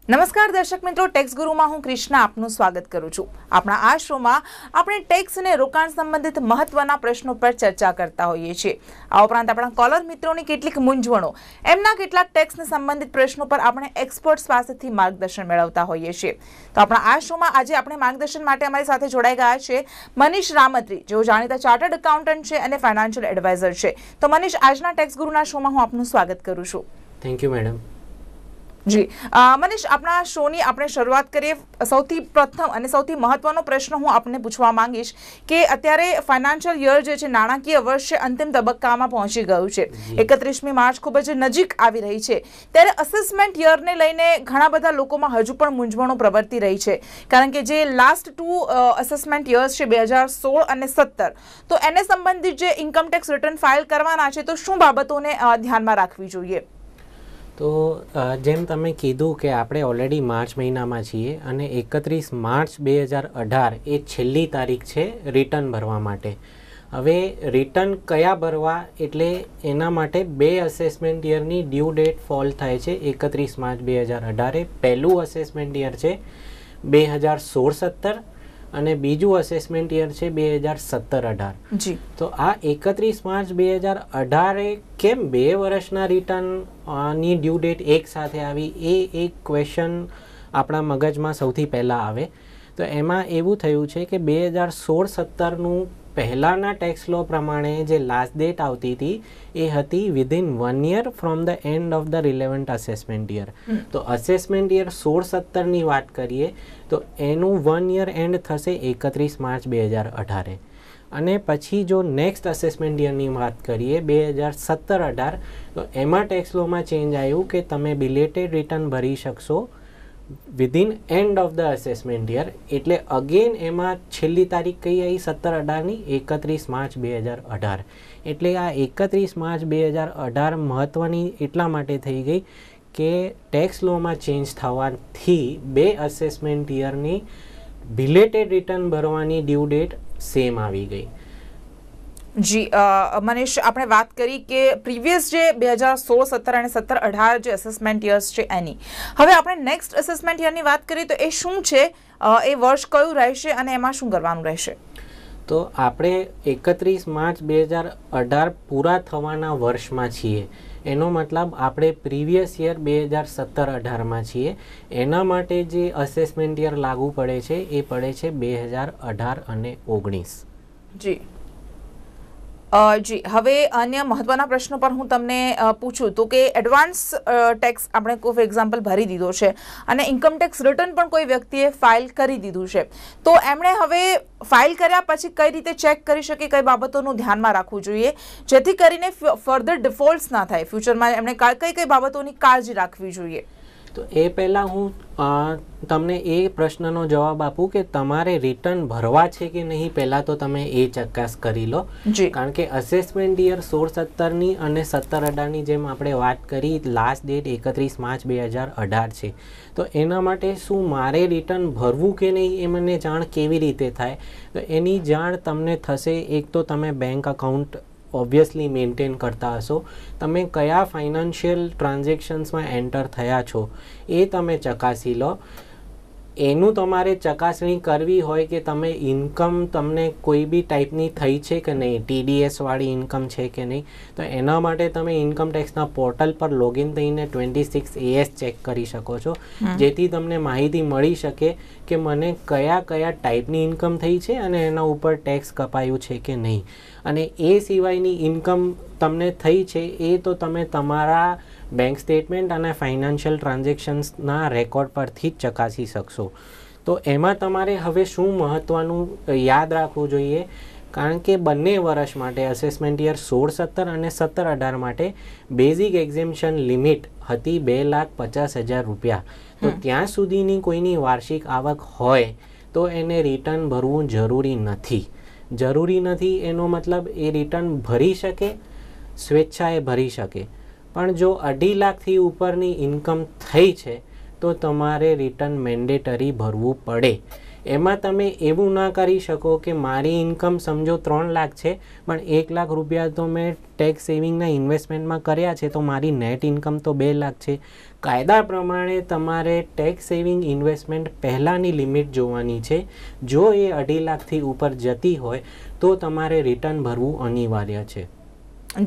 નમસ્કાર દર્શક મિત્રો, ટેક્સ ગુરુમાં હું કૃષ્ણા આપનું સ્વાગત કરું છું. આપણા આ શોમાં આપણે ટેક્સ અને રોકાણ સંબંધિત મહત્વના પ્રશ્નો પર ચર્ચા કરતા હોઈએ છીએ. આ ઉપરાંત આપણા કોલર મિત્રોની કેટલીક મૂંઝવણો, એમના કેટલાક ટેક્સને સંબંધિત પ્રશ્નો પર આપણે એક્સપર્ટ્સ પાસેથી માર્ગદર્શન મેળવતા હોઈએ છીએ. તો આપણા આ શોમાં આજે આપણે માર્ગદર્શન માટે અમારી સાથે જોડાઈ ગયા છે મનીષ રામત્રી, જેઓ જાણીતા ચાર્ટર્ડ એકાઉન્ટન્ટ છે અને ફાઇનાન્શિયલ એડવાઇઝર છે. તો મનીષ, આજના ટેક્સ ગુરુના શોમાં હું આપનું સ્વાગત કરું છું. Thank you madam. Ji Manish, આપણા શોની આપણે શરૂઆત કરીએ. સૌથી પ્રથમ અને સૌથી મહત્વનો પ્રશ્ન હું આપને પૂછવા માંગીશ કે અત્યારે ફાઇનાન્શિયલ યર જે છે, નાણાકીય વર્ષ અંતિમ તબક્કામાં પહોંચી ગયું છે. 31મી માર્ચ ખૂબ જ નજીક આવી રહી છે. ત્યારે અસેસમેન્ટ યરને લઈને ઘણા બધા લોકોમાં હજુ પણ મૂંઝવણો પ્રવર્તી રહી છે, કારણ કે જે લાસ્ટ ટુ અસેસમેન્ટ યર્સ છે 2016 અને 17, તો એને સંબંધિત જે ઇન્કમ ટેક્સ રિટર્ન ફાઇલ કરવાના છે, તો શું બાબતોને ધ્યાનમાં રાખવી જોઈએ? તો જેમ તમે કીધું કે આપણે ઓલરેડી માર્ચ મહિનામાં છીએ અને 31 માર્ચ 2018 એ છેલ્લી તારીખ છે રિટર્ન ભરવા માટે. હવે રિટર્ન કયા ભરવા, એટલે એના માટે બે અસેસમેન્ટ યરની ડ્યુ ડેટ ફોલ થાય છે 31 માર્ચ 2018. પહેલું અસેસમેન્ટ યર છે 2016-17 અને બીજું અસેસમેન્ટ યર છે 2017-18. તો આ 31 માર્ચ 2018 કેમ 2 વર્ષના રિટર્નની ડ્યુ ડેટ એક સાથે આવી, એ એક ક્વેશ્ચન આપણા મગજમાં સૌથી પહેલાં આવે. તો એમાં એવું થયું છે કે 2016-17નું પહેલાંના ટેક્સ લો પ્રમાણે જે લાસ્ટ ડેટ આવતી હતી એ હતી within 1 year from the end of the relevant assessment year. તો અસેસમેન્ટ યર 16-17ની વાત કરીએ તો એનું 1 year એન્ડ થશે 31 માર્ચ 2018. અને પછી જો નેક્સ્ટ અસેસમેન્ટ યરની વાત કરીએ 2017-18, તો એમાં ટેક્સ લોમાં ચેન્જ આવ્યું કે તમે બિલેટેડ રિટર્ન ભરી શકશો within end of the assessment year. એટલે અગેન એમાં છેલ્લી તારીખ કઈ આવી 17-18ની 31 માર્ચ 2018. એટલે આ 31 માર્ચ 2018 મહત્ત્વની એટલા માટે થઈ ગઈ કે ટેક્સ લોમાં ચેન્જ થવાથી બે અસેસમેન્ટ યરની બિલેટેડ રિટર્ન ભરવાની ડ્યુ ડેટ સેમ આવી ગઈ. જી મનીષ, આપણે વાત કરી કે પ્રીવિયસ જે 2016-17 અને 17-18 જે અસેસમેન્ટ યર્સ છે એની, હવે આપણે નેક્સ્ટ અસેસમેન્ટ યરની વાત કરીએ તો એ શું છે, એ વર્ષ કયું રહેશે અને એમાં શું કરવાનું રહેશે? તો આપણે 31 માર્ચ 2018 પૂરા થવાના વર્ષમાં છીએ. એનો મતલબ આપણે પ્રીવિયસ યર 2017-18માં છીએ. એના માટે જે અસેસમેન્ટ યર લાગુ પડે છે એ પડે છે 2018 અને 19. જી જી હવે અન્ય મહત્વના પ્રશ્નો પર હું તમને પૂછું તો કે એડવાન્સ ટેક્સ આપણે કોઈ ફોર એક્ઝામ્પલ ભરી દીધો છે અને ઇન્કમ ટેક્સ રિટર્ન પણ કોઈ વ્યક્તિએ ફાઇલ કરી દીધું છે, તો એમણે હવે ફાઇલ કર્યા પછી કઈ રીતે ચેક કરી શકે, કઈ બાબતોનું ધ્યાનમાં રાખવું જોઈએ જેથી કરીને ફર્ધર ડિફોલ્ટ્સ ના થાય ફ્યુચરમાં? એમણે કઈ કઈ બાબતોની કાળજી રાખવી જોઈએ? તો એ પહેલાં હું તમને એ પ્રશ્નનો જવાબ આપું કે તમારે રિટર્ન ભરવા છે કે નહીં, પહેલાં તો તમે એ ચકાસ કરી લો. કારણ કે અસેસમેન્ટ યર 16-17ની અને 17-18ની જેમ આપણે વાત કરી, લાસ્ટ ડેટ 31 માર્ચ 2018 છે. તો એના માટે શું મારે રિટર્ન ભરવું કે નહીં એ મને જાણ કેવી રીતે થાય? તો એની જાણ તમને થશે, એક તો તમે બેંક અકાઉન્ટ ઓબ્વિયસલી મેન્ટેન કરતા હશો, તમે કયા ફાઇનાન્શિયલ ટ્રાન્ઝેક્શન્સમાં એન્ટર થયા છો એ તમે ચકાસી લો. એનું તમારે ચકાસણી કરવી હોય કે તમે ઇન્કમ તમને કોઈ બી ટાઈપની થઈ છે કે નહીં, TDS વાળી ઇન્કમ છે કે નહીં. તો એના માટે તમે ઇન્કમ ટેક્સના પોર્ટલ પર લોગિન થઈને 26AS ચેક કરી શકો છો, જેથી તમને માહિતી મળી શકે કે મને કયા કયા ટાઈપની ઇન્કમ થઈ છે અને એના ઉપર ટેક્સ કપાયું છે કે નહીં. અને એ સિવાયની ઇન્કમ તમને થઈ છે એ તો તમે તમારા બેંક સ્ટેટમેન્ટ અને ફાઇનાન્શિયલ ટ્રાન્ઝેક્શન્સના રેકોર્ડ પરથી જ ચકાસી શકશો. તો એમાં તમારે હવે શું મહત્ત્વનું યાદ રાખવું જોઈએ, કારણ કે બંને વર્ષ માટે અસેસમેન્ટ યર 16-17 અને 17-18 માટે બેઝિક એક્ઝેમ્પશન લિમિટ હતી 2,50,000 રૂપિયા. તો ત્યાં સુધીની કોઈની વાર્ષિક આવક હોય તો એને રિટર્ન ભરવું જરૂરી નથી. જરૂરી નથી એનો મતલબ એ રિટર્ન ભરી શકે, સ્વેચ્છાએ ભરી શકે, પણ જો 2.5 લાખથી ઉપરની ઇન્કમ થઈ છે તો તમારે રિટર્ન મેન્ડેટરી ભરવું પડે. એમાં તમે એવું ના કરી શકો કે મારી ઇન્કમ સમજો 3 લાખ છે પણ 1 લાખ રૂપિયા તો મેં ટેક્સ સેવિંગના ઇન્વેસ્ટમેન્ટમાં કર્યા છે તો મારી નેટ ઇન્કમ તો 2 લાખ છે. કાયદા પ્રમાણે તમારે ટેક્સ સેવિંગ ઇન્વેસ્ટમેન્ટ પહેલાંની લિમિટ જોવાની છે. જો એ 2.5 લાખથી ઉપર જતી હોય તો તમારે રિટર્ન ભરવું અનિવાર્ય છે.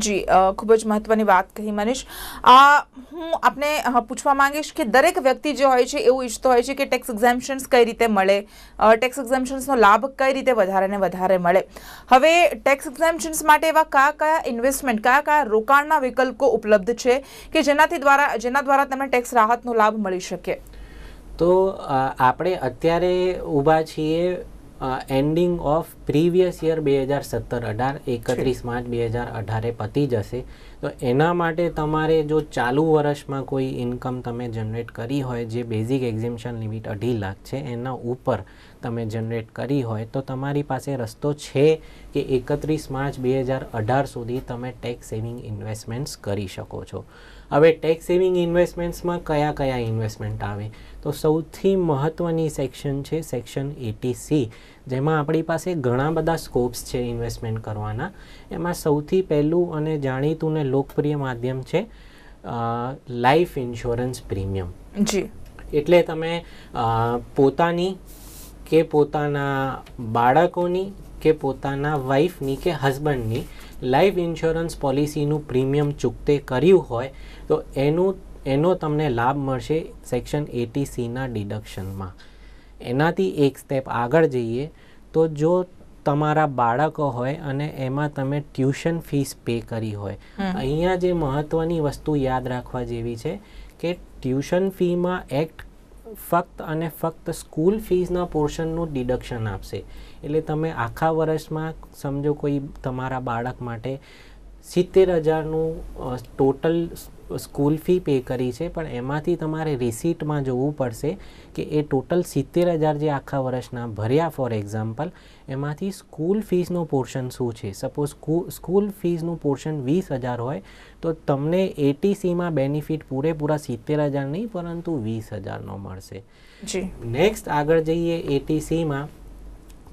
જી, ખૂબ જ મહત્વની વાત કહી મનીષ. હું આપને પૂછવા માંગીશ કે દરેક વ્યક્તિ જે હોય છે એવું ઈચ્છતો હોય છે કે ટેક્સ એક્ઝેમ્પશન્સ કઈ રીતે મળે, ટેક્સ એક્ઝેમ્પશન્સનો લાભ કઈ રીતે વધારે ને વધારે મળે. હવે ટેક્સ એક્ઝેમ્પશન્સ માટે એવા કયા કયા ઇન્વેસ્ટમેન્ટ, કયા કયા રોકાણના વિકલ્પો ઉપલબ્ધ છે કે જેના દ્વારા તમને ટેક્સ રાહતનો લાભ મળી શકે? તો આપણે અત્યારે ઊભા છીએ ending of previous year 2017-18, 31 March 2018 પતી જશે. તો એના માટે તમારે જો ચાલુ વર્ષમાં કોઈ ઇન્કમ તમે જનરેટ કરી હોય જે બેઝિક એક્ઝેમ્પશન લિમિટ 2.5 લાખ છે એના ઉપર તમે જનરેટ કરી હોય તો તમારી પાસે રસ્તો છે કે 31 માર્ચ 2018 સુધી તમે ટેક્સ સેવિંગ ઇન્વેસ્ટમેન્ટ્સ કરી શકો છો. હવે ટેક્સ સેવિંગ ઇન્વેસ્ટમેન્ટ્સમાં કયા કયા ઇન્વેસ્ટમેન્ટ આવે તો સૌથી મહત્ત્વની સેક્શન છે સેક્શન 80C, જેમાં આપણી પાસે ઘણા બધા સ્કોપ્સ છે ઇન્વેસ્ટમેન્ટ કરવાના. એમાં સૌથી પહેલું અને જાણીતું ને લોકપ્રિય માધ્યમ છે લાઈફ ઇન્સ્યોરન્સ પ્રીમિયમ. જી, એટલે તમે પોતાની કે પોતાના બાળકોની કે પોતાના વાઈફની કે હસબન્ડની લાઈફ ઇન્સ્યોરન્સ પોલિસીનું પ્રીમિયમ ચૂકતે કર્યું હોય તો એનો તમને લાભ મળશે સેક્શન 80Cના ડિડક્શનમાં. એનાથી એક સ્ટેપ આગળ જઈએ તો જો તમારા બાળકો હોય અને એમાં તમે ટ્યુશન ફીસ પે કરી હોય, અહીંયા જે મહત્ત્વની વસ્તુ યાદ રાખવા જેવી છે કે ટ્યુશન ફીમાં એક્ટ ફક્ત અને ફક્ત સ્કૂલ ફીસના પોર્શનનું ડિડક્શન આપશે. એટલે તમે આખા વર્ષમાં સમજો કોઈ તમારા બાળક માટે 70,000નું ટોટલ સ્કૂલ ફી પે કરી છે પણ એમાંથી તમારે રિસીટમાં જોવું પડશે કે એ ટોટલ 70,000 જે આખા વર્ષના ભર્યા ફોર એક્ઝામ્પલ એમાંથી સ્કૂલ ફીસનો પોર્શન શું છે. સપોઝ સ્કૂલ ફીસનું પોર્શન 20,000 હોય તો તમને 80Cમાં બેનિફિટ પૂરેપૂરા 70,000 નહીં પરંતુ 20,000નો મળશે. નેક્સ્ટ આગળ જઈએ 80Cમાં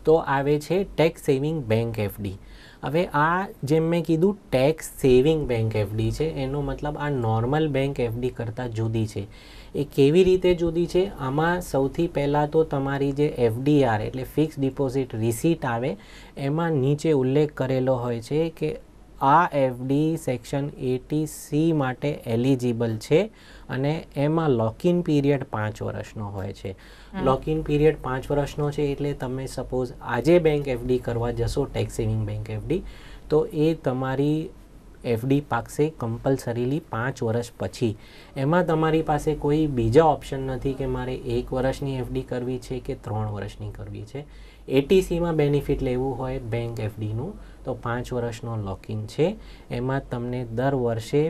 તો આવે છે ટેક્સ સેવિંગ બેંક FD. હવે આ જેમ મેં કીધું ટેક્સ સેવિંગ બેંક FD છે એનો મતલબ આ નોર્મલ બેંક FD કરતાં જુદી છે. એ કેવી રીતે જુદી છે? આમાં સૌથી પહેલાં તો તમારી જે FDR એટલે ફિક્સ ડિપોઝિટ રિસીટ આવે એમાં નીચે ઉલ્લેખ કરેલો હોય છે કે આ FD સેક્શન 80C માટે એલિજિબલ છે અને એમાં લોકિન પીરિયડ 5 વર્ષનો હોય છે. લોકિન પીરિયડ 5 વર્ષનો છે એટલે તમે સપોઝ આજે બેંક FD કરવા જશો ટેક્સ સેવિંગ બેંક FD તો એ તમારી FD પાકશે કમ્પલસરીલી 5 વર્ષ પછી. એમાં તમારી પાસે કોઈ બીજા ઓપ્શન નથી કે મારે 1 વર્ષની FD કરવી છે કે 3 વર્ષની કરવી છે. 80Cમાં બેનિફિટ લેવું હોય બેંક FDનું તો 5 વર્ષનો લોકિન છે. એમાં તમને દર વર્ષે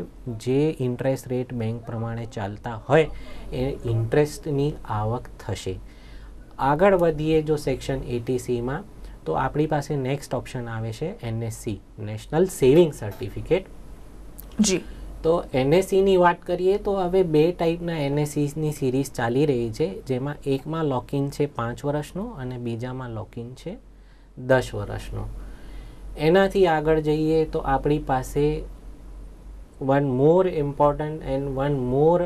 જે ઇન્ટરેસ્ટ રેટ બેંક પ્રમાણે ચાલતા હોય એ ઇન્ટરેસ્ટની આવક થશે. આગળ વધીએ જો સેક્શન 80Cમાં તો આપણી પાસે નેક્સ્ટ ઓપ્શન આવે છે NSC નેશનલ સેવિંગ સર્ટિફિકેટ. જી, તો NSCની વાત કરીએ તો હવે 2 ટાઈપના NSCની સિરીઝ ચાલી રહી છે જેમાં એકમાં લોકિન છે 5 વર્ષનો અને બીજામાં લોકિન છે 10 વર્ષનો. એનાથી આગળ જઈએ તો આપણી પાસે one more important and one more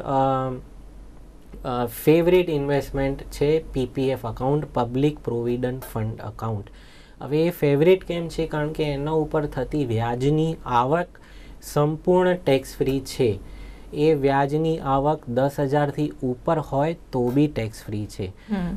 favourite investment છે PPF account, public provident fund account. હવે એ ફેવરેટ કેમ છે? કારણ કે એના ઉપર થતી વ્યાજની આવક સંપૂર્ણ ટેક્સ ફ્રી છે. એ વ્યાજની આવક 10,000થી ઉપર હોય તો બી ટેક્સ ફ્રી છે.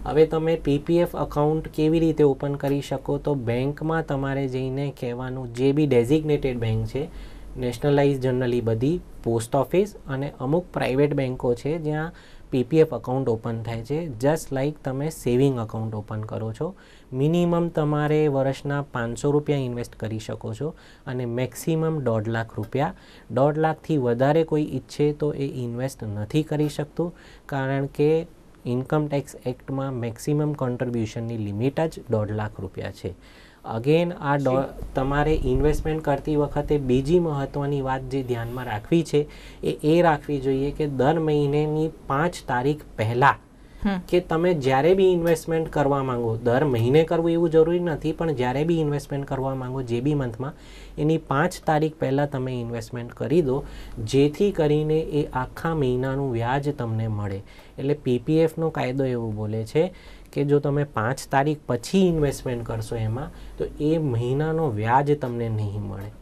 હવે તમે PPF અકાઉન્ટ કેવી રીતે ઓપન કરી શકો? તો બેંકમાં તમારે જઈને કહેવાનું, જે બી ડેઝિગ્નેટેડ બેંક છે નેશનલાઇઝ જનરલી બધી પોસ્ટ ઓફિસ અને અમુક પ્રાઇવેટ બેંકો છે જ્યાં PPF અકાઉન્ટ ઓપન થાય છે. જસ્ટ લાઈક તમે સેવિંગ અકાઉન્ટ ઓપન કરો છો. મિનિમમ તમારે વર્ષના 500 રૂપિયા ઇન્વેસ્ટ કરી શકો છો અને મેક્સિમમ 1.5 લાખ રૂપિયા. 1.5 લાખથી વધારે કોઈ ઈચ્છે તો એ ઇન્વેસ્ટ નથી કરી શકતું કારણ કે ઇન્કમ ટેક્સ એક્ટમાં મેક્સિમમ કોન્ટ્રીબ્યુશનની લિમિટ જ 1.5 લાખ રૂપિયા છે. અગેન તમારે ઇન્વેસ્ટમેન્ટ કરતી વખતે બીજી મહત્ત્વની વાત જે ધ્યાનમાં રાખવી છે એ રાખવી જોઈએ કે દર મહિનેની 5 તારીખ પહેલાં કે તમે જ્યારે બી ઇન્વેસ્ટમેન્ટ કરવા માંગો, દર મહિને કરવું એવું જરૂરી નથી, પણ જ્યારે બી ઇન્વેસ્ટમેન્ટ કરવા માંગો જે બી મંથમાં, એની 5 તારીખ પહેલાં તમે ઇન્વેસ્ટમેન્ટ કરી દો, જેથી કરીને એ આખા મહિનાનું વ્યાજ તમને મળે. એટલે પીપીએફનો કાયદો એવું બોલે છે કે જો તમે 5 તારીખ પછી ઇન્વેસ્ટમેન્ટ કરશો એમાં, તો એ મહિનાનો વ્યાજ તમને નહીં મળે.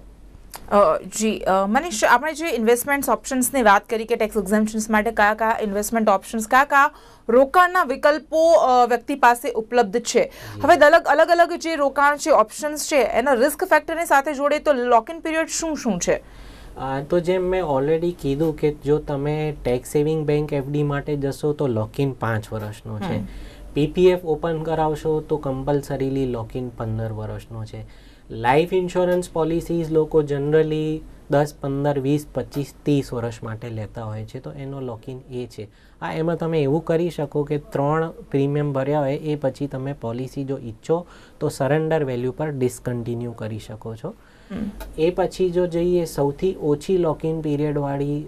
જી મનીષ, આપણે જે ઇન્વેસ્ટમેન્ટ ઓપ્શન્સની વાત કરી કે ટેક્સ એક્ઝેમ્પશન્સ માટે કયા કયા ઇન્વેસ્ટમેન્ટ ઓપ્શન્સ, કયા રોકાણના વિકલ્પો વ્યક્તિ પાસે ઉપલબ્ધ છે. હવે અલગ અલગ જે રોકાણ છે, ઓપ્શન્સ છે, એના રિસ્ક ફેક્ટરની સાથે જોડે તો લોક ઇન પીરિયડ શું છે? તો જેમ મેં ઓલરેડી કીધું કે જો તમે ટેક્સ સેવિંગ બેંક એફડી માટે જશો તો લોક ઇન 5 વર્ષનો છે. પીપીએફ ઓપન કરાવશો તો કમ્પલસરીલી લોક ઇન 15 વર્ષનો છે. લાઈફ ઇન્સ્યોરન્સ પોલિસીઝ લોકો જનરલી 10, 15, 20, 25, 30 વર્ષ માટે લેતા હોય છે, તો એનો લોકિન એ છે. એમાં તમે એવું કરી શકો કે 3 પ્રીમિયમ ભર્યા હોય એ પછી તમે પોલિસી જો ઈચ્છો તો સરેન્ડર વેલ્યુ પર ડિસકન્ટિન્યુ કરી શકો છો. એ પછી જો જઈએ સૌથી ઓછી લોકિન પીરિયડવાળી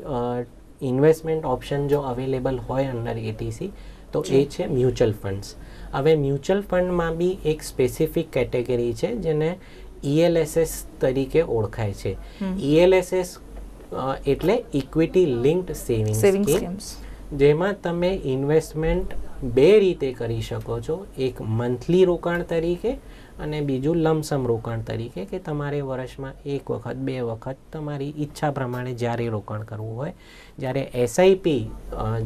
ઇન્વેસ્ટમેન્ટ ઓપ્શન જો અવેલેબલ હોય અંડર એટીસી તો એ છે મ્યુચ્યુઅલ ફંડ્સ. હવે મ્યુચ્યુઅલ ફંડમાં બી એક સ્પેસિફિક કેટેગરી છે જેને ELSS તરીકે ઓળખાય છે. ELSS એટલે ઇક્વિટી લિંક્ડ સેવિંગ સ્કીમ્સ, જેમાં તમે ઇન્વેસ્ટમેન્ટ 2 રીતે કરી શકો છો. એક મંથલી રોકાણ તરીકે અને બીજું લમસમ રોકાણ તરીકે, કે તમારે વર્ષમાં 1 વખત 2 વખત તમારી ઈચ્છા પ્રમાણે જ્યારે રોકાણ કરવું હોય. જ્યારે SIP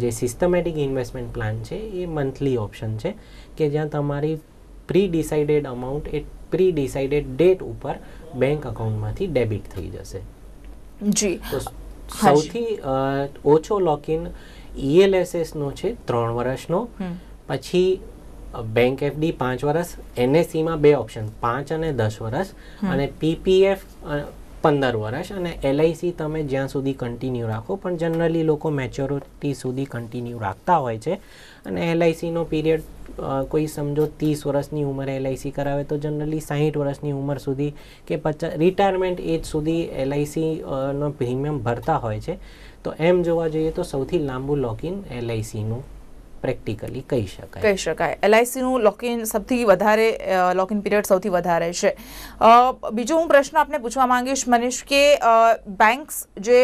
જે સિસ્ટમેટિક ઇન્વેસ્ટમેન્ટ પ્લાન છે એ મંથલી ઓપ્શન છે કે જ્યાં તમારી પ્રી ડિસાઇડેડ અમાઉન્ટ એ પ્રી ડિસાઇડેડ ડેટ ઉપર બેંક અકાઉન્ટમાંથી ડેબિટ થઈ જશે. જી. તો સૌથી ઓછો લોકિન ELSS નો છે 3 વર્ષનો. પછી બેંક એફડી 5 વર્ષ, NSEમાં 2 ઓપ્શન 5 અને 10 વર્ષ, અને PPF 15 વર્ષ, અને LIC તમે જ્યાં સુધી કન્ટિન્યુ રાખો, પણ જનરલી લોકો મેચ્યોરિટી સુધી કન્ટિન્યુ રાખતા હોય છે. અને LICનો પીરિયડ કોઈ સમજો 30 વર્ષની ઉંમરે LIC કરાવે તો જનરલી 60 વર્ષની ઉંમર સુધી કે 50 રિટાયરમેન્ટ એજ સુધી LIC નો પ્રીમિયમ ભરતા હોય છે. તો એમ જોવા જઈએ તો સૌથી લાંબુ લોકિન LICનું પ્રેક્ટિકલી કહી શકાય. LICનું લોકિન સૌથી વધારે લોકિન પીરિયડ સૌથી વધારે છે. બીજો હું પ્રશ્ન આપને પૂછવા માંગીશ મનીષ કે બેંક્સ જે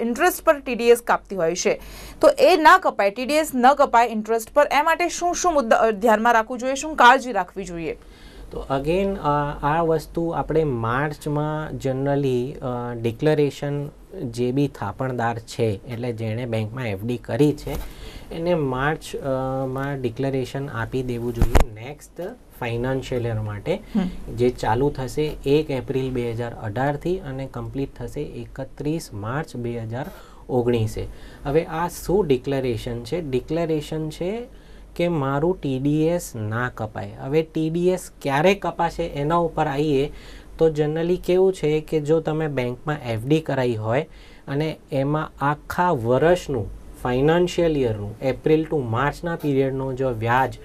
ઇન્ટરેસ્ટ પર TDS કાપતી હોય છે તો એ ના કપાય, TDS ન કપાય ઇન્ટરેસ્ટ પર, એ માટે શું મુદ્દા ધ્યાનમાં રાખવું જોઈએ, શું કાળજી રાખવી જોઈએ? તો અગેન આ વસ્તુ આપણે માર્ચમાં જનરલી ડિક્લેરેશન જે બી થાપણદાર છે એટલે જેણે બેંકમાં એફડી કરી છે એને માર્ચમાં ડિક્લેરેશન આપી દેવું જોઈએ નેક્સ્ટ ફાઇનાન્શિયલ યર માટે, જે ચાલુ થશે 1 એપ્રિલ 2018થી અને કમ્પ્લીટ થશે 31 માર્ચ 2019. હવે આ શું ડિક્લેરેશન છે? ડિક્લેરેશન છે કે મારું TDS ના કપાય. હવે TDS ક્યારે કપાશે એના ઉપર આવીએ તો જનરલી કેવું છે કે જો તમે બેંકમાં એફડી કરાવી હોય અને એમાં આખા વર્ષનું ફાઇનાન્શિયલ યરનું એપ્રિલ ટુ માર્ચના પીરિયડનો જો વ્યાજ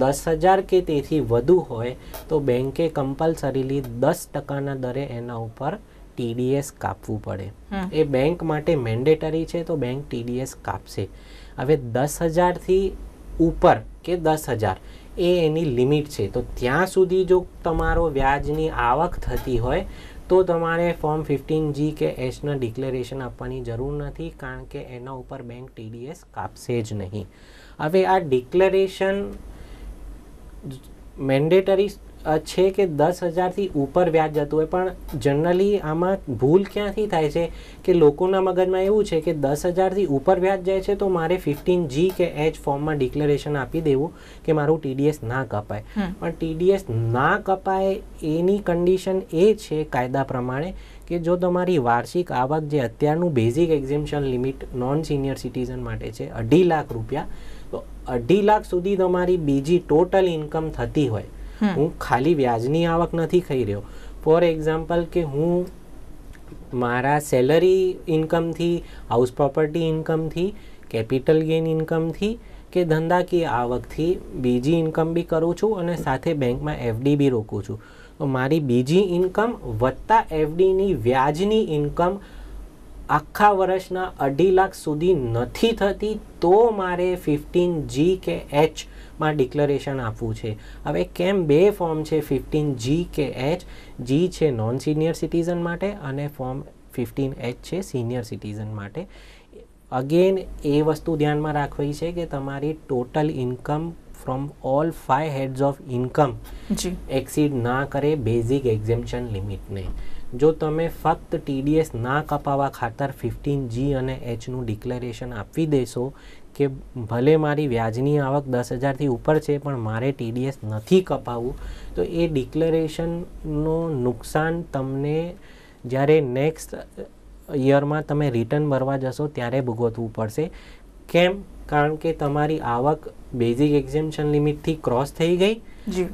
10,000 કે તેથી વધુ હોય તો બેંકે કમ્પલસરીલી 10% દરે એના ઉપર TDS કાપવું પડે. એ બેંક માટે મેન્ડેટરી છે તો બેંક TDS કાપશે. હવે 10,000થી ઉપર કે 10,000 એ એની લિમિટ છે. તો ત્યાં સુધી જો તમારો વ્યાજની આવક થતી હોય તો તમારે ફોર્મ 15G કે Hના ડિક્લેરેશન આપવાની જરૂર નથી, કારણ કે એના ઉપર બેંક TDS કાપશે જ નહીં. હવે આ ડિક્લેરેશન મેન્ડેટરી છે કે 10,000થી ઉપર વ્યાજ જતું હોય, પણ જનરલી આમાં ભૂલ ક્યાંથી થાય છે કે લોકોના મગજમાં એવું છે કે 10,000થી ઉપર વ્યાજ જાય છે તો મારે 15G કે H ફોર્મમાં ડિક્લેરેશન આપી દેવું કે મારું TDS ના કપાય. પણ TDS ના કપાય એની કન્ડિશન એ છે કાયદા પ્રમાણે કે જો તમારી વાર્ષિક આવક જે અત્યારનું basic exemption limit non senior citizen માટે છે 2.5 લાખ રૂપિયા, તો 2.5 લાખ સુધી તમારી બીજી ટોટલ ઇન્કમ થતી હોય, હું ખાલી વ્યાજની આવક નથી કહી રહ્યો. ફોર એક્ઝામ્પલ કે હું મારા સેલરી ઇન્કમથી, હાઉસ પ્રોપર્ટી ઇન્કમથી, કેપિટલ ગેઇન ઇન્કમથી કે ધંધાકીય આવકથી બીજી ઇન્કમ બી કરું છું અને સાથે બેંકમાં એફડી બી રોકું છું, તો મારી બીજી ઇન્કમ વત્તા એફડીની વ્યાજની ઇન્કમ આખા વર્ષના 2.5 લાખ સુધી નથી થતી તો મારે 15G કે H માં ડિક્લેરેશન આપવું છે. હવે કેમ બે ફોર્મ છે 15G કે H? G છે નોન સિનિયર સિટીઝન માટે અને ફોર્મ 15H છે સિનિયર સિટીઝન માટે. અગેન એ વસ્તુ ધ્યાનમાં રાખવી છે કે તમારી total income from all 5 heads of income exceed ના કરે બેઝિક એક્ઝેમ્પશન લિમિટને. જો તમે ફક્ત TDS ના કપાવવા ખાતર 15G અને Hનું ડિક્લેરેશન આપી દેશો કે ભલે મારી વ્યાજની આવક 10,000થી ઉપર છે પણ મારે TDS નથી કપાવવું, તો એ ડિક્લેરેશનનો નુકસાન તમને જ્યારે નેક્સ્ટ યરમાં તમે રિટર્ન ભરવા જશો ત્યારે ભોગવવું પડશે. કેમ? કારણ કે તમારી આવક બેઝિક એક્ઝેમ્પશન લિમિટથી ક્રોસ થઈ ગઈ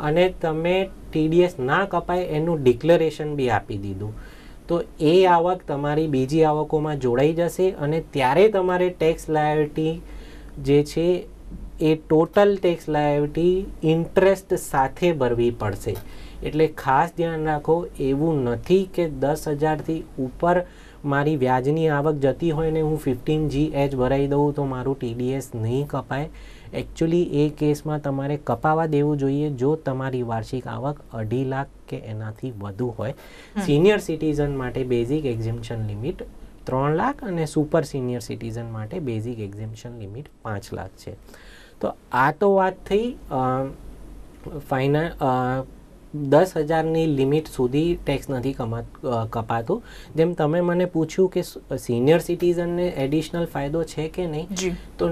અને તમે TDS ના કપાય એનું ડિક્લેરેશન બી આપી દીધું. તો એ આવક તમારી બીજી આવકોમાં જોડાઈ જશે અને ત્યારે તમારે ટેક્સ લાયબિલિટી જે છે એ ટોટલ ટેક્સ લાયબિલિટી ઇન્ટરેસ્ટ સાથે ભરવી પડશે. એટલે ખાસ ધ્યાન રાખો, એવું નથી કે 10,000થી ઉપર મારી વ્યાજની આવક જતી હોય ને હું 15G H ભરાઈ દઉં તો મારું TDS નહીં કપાય. એકચ્યુઅલી એ કેસમાં તમારે કપાવા દેવું જોઈએ જો તમારી વાર્ષિક આવક 2.5 લાખ કે એનાથી વધુ હોય. સિનિયર સિટીઝન માટે બેઝિક એક્ઝેમ્પશન લિમિટ 3 લાખ અને સુપર સિનિયર સિટીઝન માટે બેઝિક એક્ઝેમ્પશન લિમિટ 5 લાખ છે. તો આ તો વાત થઈ ફાઇનલ 10,000ની લિમિટ સુધી ટેક્સ નથી કપાતું. જેમ તમે મને પૂછ્યું કે સિનિયર સિટીઝનને એડિશનલ ફાયદો છે કે નહીં, તો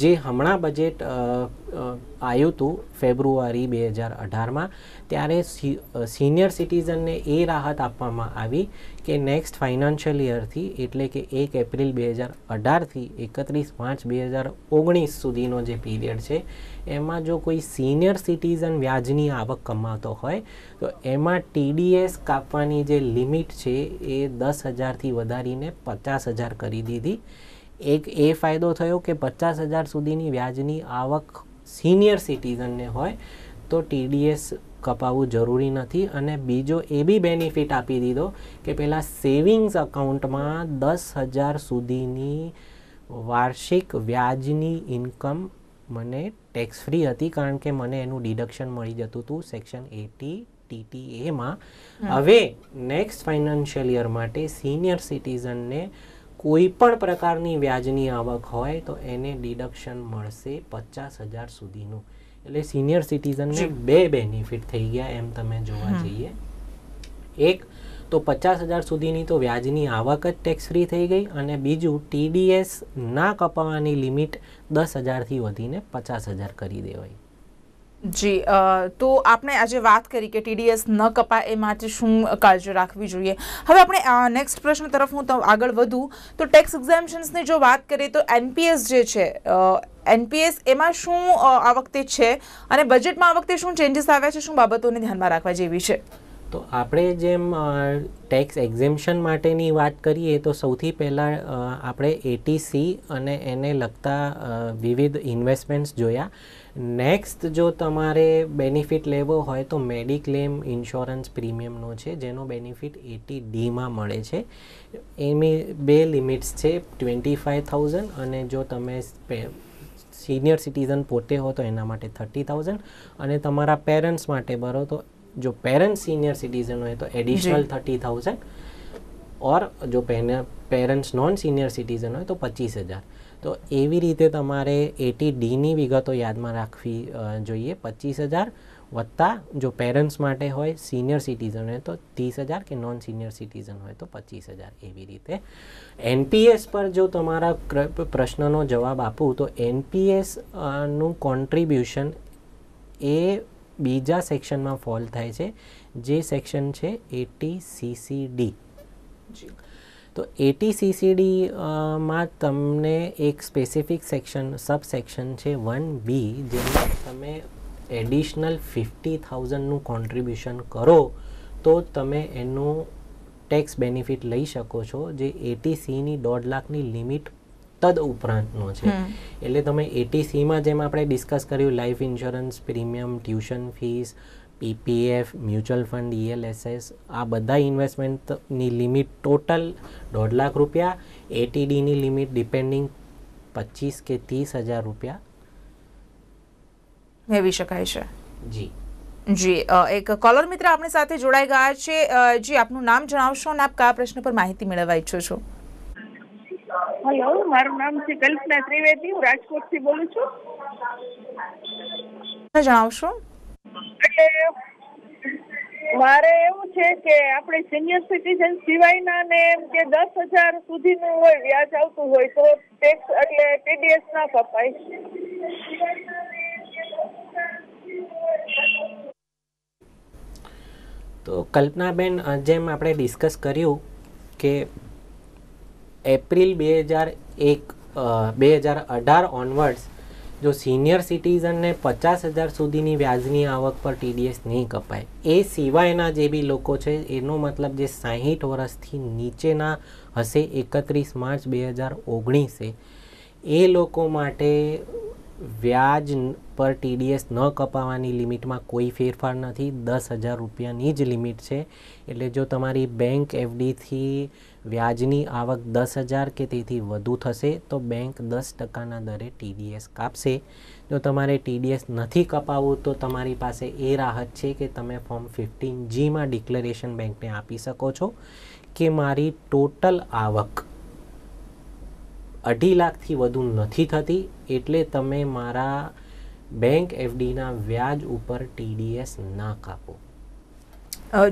જે હમણાં બજેટ આવ્યું હતું ફેબ્રુઆરી 2018માં ત્યારે સિનિયર સિટીઝનને એ રાહત આપવામાં આવી કે નેક્સ્ટ ફાઇનાન્શિયલ યરથી એટલે કે 1 એપ્રિલ 2018થી 31 માર્ચ 2019 સુધીનો જે પીરિયડ છે એમાં જો કોઈ સિનિયર સિટીઝન વ્યાજની આવક કમાતો હોય તો એમાં TDS કાપવાની જે લિમિટ છે એ 10,000થી વધારીને 50,000 કરી દીધી. એક એ ફાયદો થયો કે 50,000 સુધીની વ્યાજની આવક સિનિયર સિટીઝનને હોય તો TDS કપાવવું જરૂરી નથી. અને બીજો એ બી બેનિફિટ આપી દીધો કે પહેલાં સેવિંગ્સ અકાઉન્ટમાં 10,000 સુધીની વાર્ષિક વ્યાજની ઇન્કમ મને ટેક્સ ફ્રી હતી કારણ કે મને એનું ડિડક્શન મળી જતું હતું સેક્શન 80 TTA માં. હવે નેક્સ્ટ ફાઇનાન્શિયલ યર માટે સિનિયર સિટીઝનને કોઈ પણ પ્રકારની વ્યાજની આવક હોય તો એને ડિડક્શન મળશે 50,000 સુધીનું. એટલે સિનિયર સિટીઝનને બે બેનિફિટ થઈ ગયા એમ તમે જોવા જઈએ. એક તો 50,000 સુધીની તો વ્યાજની આવક જ ટેક્સ ફ્રી થઈ ગઈ અને બીજું TDS ના કપાવવાની લિમિટ 10,000થી વધીને 50,000 કરી દેવાય. જી, તો આપણે આજે વાત કરી કે TDS ન કપાય એ માટે શું કાળજી રાખવી જોઈએ. હવે આપણે નેક્સ્ટ પ્રશ્ન તરફ હું આગળ વધું તો ટેક્સ એક્ઝેમ્પશન્સની જો વાત કરીએ તો NPS જે છે NPS એમાં શું આ વખતે છે અને બજેટમાં આ વખતે શું ચેન્જીસ આવ્યા છે, શું બાબતોને ધ્યાનમાં રાખવા જેવી છે? તો આપણે જેમ ટેક્સ એક્ઝેમ્પશન માટેની વાત કરીએ તો સૌથી પહેલાં આપણે ATC અને એને લગતા વિવિધ ઇન્વેસ્ટમેન્ટ્સ જોયા. નેક્સ્ટ જો તમારે બેનિફિટ લેવો હોય તો મેડિક્લેમ ઇન્સ્યોરન્સ પ્રીમિયમનો છે જેનો બેનિફિટ 80Dમાં મળે છે. એની બે લિમિટ્સ છે 25,000 અને જો તમે સિનિયર સિટીઝન પોતે હો તો એના માટે 30,000 અને તમારા પેરેન્ટ્સ માટે ભરો તો જો પેરેન્ટ્સ સિનિયર સિટીઝન હોય તો એડિશનલ 30,000 ઓર જો પેરેન્ટ્સ નોન સિનિયર સિટીઝન હોય તો 25,000. તો એવી રીતે તમારે 80Dની વિગતો યાદમાં રાખવી જોઈએ. 25,000 વત્તા જો પેરેન્ટ્સ માટે હોય સિનિયર સિટીઝન હોય તો 30,000 કે નોન સિનિયર સિટીઝન હોય તો 25,000. એવી રીતે NPS પર જો તમારા પ્રશ્નનો જવાબ આપું તો NPS નું કોન્ટ્રીબ્યુશન એ બીજા સેક્શનમાં ફોલ થાય છે જે સેક્શન છે 80CCD. તો 80CCD માં તમને એક સ્પેસિફિક સેક્શન સબસેક્શન છે 1B જેમાં તમે એડિશનલ 50,000નું કોન્ટ્રીબ્યુશન કરો તો તમે એનું ટેક્સ બેનિફિટ લઈ શકો છો જે ATCની 1.5 લાખની લિમિટ તદ ઉપરાંતનો છે. એટલે તમે ATCમાં જેમ આપણે ડિસ્કસ કર્યું life insurance premium, tuition fees, PPF, mutual fund, ELSS આ બધા ઇન્વેસ્ટમેન્ટની લિમિટ ટોટલ 1.5 લાખ રૂપિયા, એટીડીની લિમિટ ડિપેન્ડિંગ 25 કે 30,000 રૂપિયા મેળવી શકાય છે. જી જી, એક કોલર મિત્ર આપણી સાથે જોડાઈ ગયા છે. જી, આપનું નામ જણાવશો અને આપ કયા પ્રશ્ન પર માહિતી મેળવવા ઈચ્છો છો? હેલો, મારું નામ છે કલ્પના ત્રિવેદી, હું રાજકોટથી બોલું છું. જણાવશો. એટલે મારે એવું છે કે આપણે સિનિયર સિટીઝન સિવાયના ને એમ કે 10,000 સુધીનું હોય વ્યાજ આવતું હોય તો ટેક્સ એટલે TDS ના કપાય. તો કલ્પનાબેન, જેમ આપણે ડિસ્કસ કર્યું કે એપ્રિલ 2018 ઓનવર્ડ્સ જો સિનિયર સિટીઝનને 50,000 સુધીની વ્યાજની આવક પર TDS નહીં કપાય. એ સિવાયના જે બી લોકો છે એનો મતલબ જે 60 વર્ષથી નીચેના હશે 31 માર્ચ 2019 એ લોકો માટે વ્યાજ પર TDS ન કપાવવાની લિમિટમાં કોઈ ફેરફાર નથી. 10,000 રૂપિયાની જ લિમિટ છે. એટલે જો તમારી બેંક FDથી વ્યાજની આવક 10,000 કે તેથી વધુ થશે તો બેંક 10% દરે TDS કાપશે. જો તમારે TDS નથી કપાવવું તો તમારી પાસે એ રાહત છે કે તમે ફોર્મ 15Gમાં ડિક્લેરેશન બેંકને આપી શકો છો કે મારી ટોટલ આવક 2.5 લાખથી વધુ નથી થતી એટલે તમે મારા બેંક FDના વ્યાજ ઉપર TDS ના કાપો.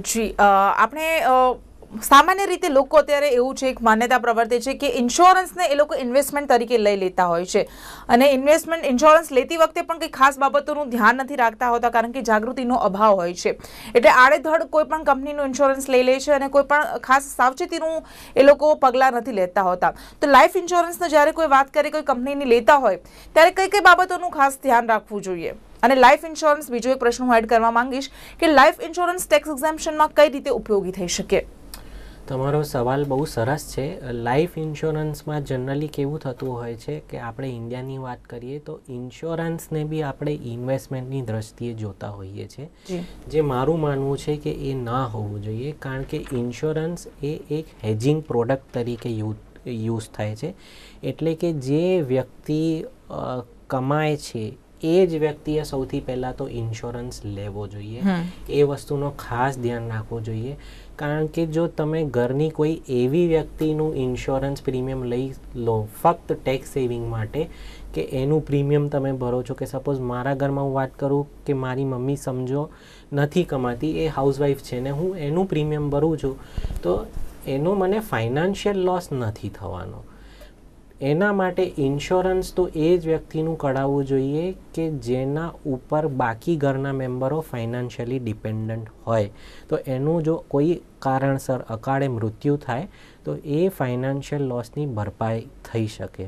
જી, આપણે સામાન્ય રીતે લોકો અત્યારે એવું છે, એક માન્યતા પ્રવર્તે છે કે ઇન્સ્યોરન્સને એ લોકો ઇન્વેસ્ટમેન્ટ તરીકે લઈ લેતા હોય છે અને ઇન્સ્યોરન્સ લેતી વખતે પણ કંઈ ખાસ બાબતોનું ધ્યાન નથી રાખતા હોતા કારણ કે જાગૃતિનો અભાવ હોય છે. એટલે આડેધડ કોઈ પણ કંપનીનું ઇન્સ્યોરન્સ લઈ લે છે અને કોઈ પણ ખાસ સાવચેતીનું એ લોકો પગલાં નથી લેતા હોતા. તો લાઈફ ઇન્સ્યોરન્સનો જ્યારે કોઈ વાત કરે, કોઈ કંપનીની લેતા હોય ત્યારે કઈ કઈ બાબતોનું ખાસ ધ્યાન રાખવું જોઈએ? અને લાઈફ ઇન્સ્યોરન્સ, બીજો એક પ્રશ્ન હું એડ કરવા માંગીશ કે લાઈફ ઇન્સ્યોરન્સ ટેક્સ એક્ઝેમ્પશનમાં કઈ રીતે ઉપયોગી થઈ શકે? તમારો સવાલ બહુ સરસ છે. લાઈફ ઇન્સ્યોરન્સમાં જનરલી કેવું થતું હોય છે કે આપણે ઇન્ડિયાની વાત કરીએ તો ઇન્સ્યોરન્સને બી આપણે ઇન્વેસ્ટમેન્ટની દ્રષ્ટિએ જોતા હોઈએ છીએ, જે મારું માનવું છે કે એ ના હોવું જોઈએ કારણ કે ઇન્સ્યોરન્સ એ એક હેજિંગ પ્રોડક્ટ તરીકે યુઝ થાય છે. એટલે કે જે વ્યક્તિ કમાય છે એ જ વ્યક્તિએ સૌથી પહેલાં તો ઇન્સ્યોરન્સ લેવો જોઈએ. એ વસ્તુનો ખાસ ધ્યાન રાખવું જોઈએ કારણ કે જો તમે ઘરની કોઈ એવી વ્યક્તિનું ઇન્સ્યોરન્સ પ્રીમિયમ લઈ લો ફક્ત ટેક્સ સેવિંગ માટે કે એનું પ્રીમિયમ તમે ભરો છો, કે સપોઝ મારા ઘરમાં હું વાત કરું કે મારી મમ્મી સમજો નથી કમાતી, એ હાઉસવાઈફ છે ને હું એનું પ્રીમિયમ ભરું છું તો એનો મને ફાઇનાન્શિયલ લોસ નથી થવાનો. એના માટે ઇન્સ્યોરન્સ તો એ જ વ્યક્તિનું કઢાવવું જોઈએ કે જેના ઉપર બાકી ઘરના મેમ્બરો ફાઇનાન્શિયલી ડિપેન્ડન્ટ હોય. તો એનું જો કોઈ કારણસર અકાળે મૃત્યુ થાય તો એ ફાઇનાન્શિયલ લોસની ભરપાઈ થઈ શકે.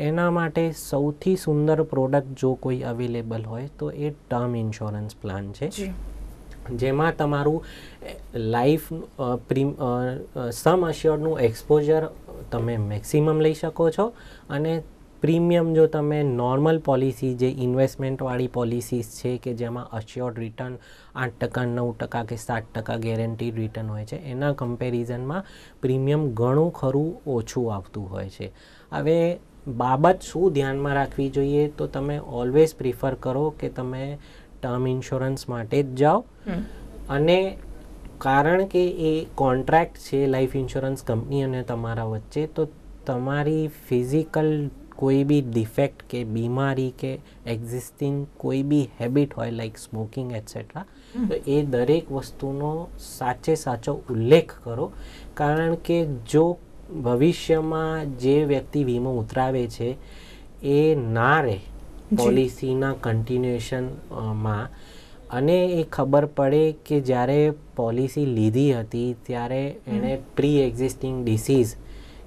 એના માટે સૌથી સુંદર પ્રોડક્ટ જો કોઈ અવેલેબલ હોય તો એ ટર્મ ઇન્સ્યોરન્સ પ્લાન છે, જેમાં તમારું લાઈફ સમ અશ્યોર્ડનું એક્સપોઝર તમે મેક્સિમમ લઈ શકો છો અને પ્રીમિયમ જો તમે નોર્મલ પોલિસી જે ઇન્વેસ્ટમેન્ટવાળી પોલિસીસ છે કે જેમાં અશ્યોર્ડ રિટર્ન 8%, 9% કે 7% ગેરંટીડ રિટર્ન હોય છે એના કમ્પેરિઝનમાં પ્રીમિયમ ઘણું ખરું ઓછું આવતું હોય છે. હવે બાબત શું ધ્યાનમાં રાખવી જોઈએ તો તમે ઓલવેઝ પ્રિફર કરો કે તમે ટર્મ ઇન્સ્યોરન્સ માટે જ જાઓ અને કારણ કે એ કોન્ટ્રાક્ટ છે લાઈફ ઇન્સ્યોરન્સ કંપની અને તમારા વચ્ચે, તો તમારી ફિઝિકલ કોઈ બી ડિફેક્ટ કે બીમારી કે એક્ઝિસ્ટિંગ કોઈ બી હેબિટ હોય લાઈક સ્મોકિંગ એટસેટ્રા તો એ દરેક વસ્તુનો સાચો ઉલ્લેખ કરો કારણ કે જો ભવિષ્યમાં જે વ્યક્તિ વીમો ઉતરાવે છે એ ના રહે પોલિસીના કન્ટિન્યુએશનમાં અને એ ખબર પડે કે જ્યારે પોલિસી લીધી હતી ત્યારે એણે પ્રી એક્ઝિસ્ટિંગ ડિસીઝ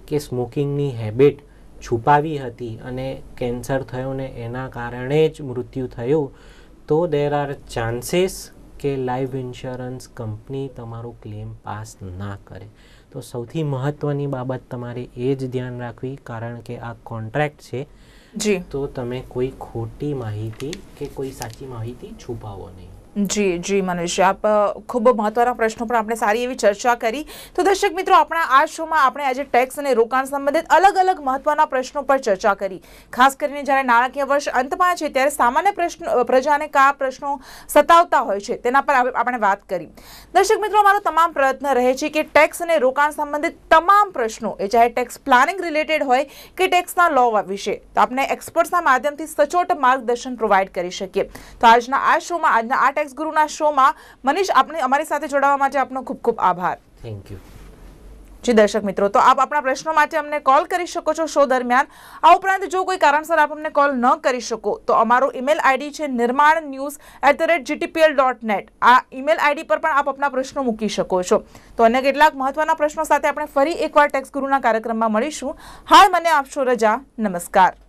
કે સ્મોકિંગની હેબિટ છુપાવી હતી અને કેન્સર થયો ને એના કારણે જ મૃત્યુ થયું તો દેર આર ચાન્સીસ કે લાઈફ ઇન્સ્યોરન્સ કંપની તમારું ક્લેમ પાસ ના કરે. તો સૌથી મહત્ત્વની બાબત તમારે એ જ ધ્યાન રાખવી કારણ કે આ કોન્ટ્રાક્ટ છે તો તમે કોઈ ખોટી માહિતી કે કોઈ સાચી માહિતી છુપાવો નહીં. જી જી મનીષ, આપ ખૂબ મહત્વના પ્રશ્નો પર આપણે સારી એવી ચર્ચા કરી. તો દર્શક મિત્રો, આપણા આ શોમાં આપણે આજે ટેક્સ અને રોકાણ સંબંધિત અલગ અલગ મહત્વના પ્રશ્નો પર ચર્ચા કરી. ખાસ કરીને જ્યારે નાણાકીય વર્ષ અંતમાં છે ત્યારે સામાન્ય પ્રજાને કયા પ્રશ્નો સતાવતા હોય છે તેના પર આપણે વાત કરી. દર્શક મિત્રો, અમારો તમામ પ્રયત્ન રહે છે કે ટેક્સ અને રોકાણ સંબંધિત તમામ પ્રશ્નો, એ ચાહે ટેક્સ પ્લાનિંગ રિલેટેડ હોય કે ટેક્સના લો વિશે, તો આપણે એક્સપર્ટ્સના માધ્યમથી સચોટ માર્ગદર્શન પ્રોવાઈડ કરી શકીએ. તો આજના આ શોમાં, આજના આ ટેક્સ ગુરુના શોમાં મનીષ, આપને અમારી સાથે જોડાવા માટે આપનો ખૂબ ખૂબ આભાર. Thank you. જી દર્શક મિત્રો, તો આપ આપણા પ્રશ્નો માટે અમને કોલ કરી શકો છો શો દરમિયાન. આ ઉપરાંત જો કોઈ કારણસર આપ અમને કોલ ન કરી શકો તો અમારો ઈમેલ આઈડી છે nirmannews@gtpl.net. આ ઈમેલ આઈડી પર પણ આપ આપના પ્રશ્નો મૂકી શકો છો. તો અન્ય કેટલાક મહત્વના પ્રશ્નો સાથે આપણે ફરી એકવાર ટેક્સ ગુરુના કાર્યક્રમમાં મળીશું. હાલ મને આપશો રજા. નમસ્કાર.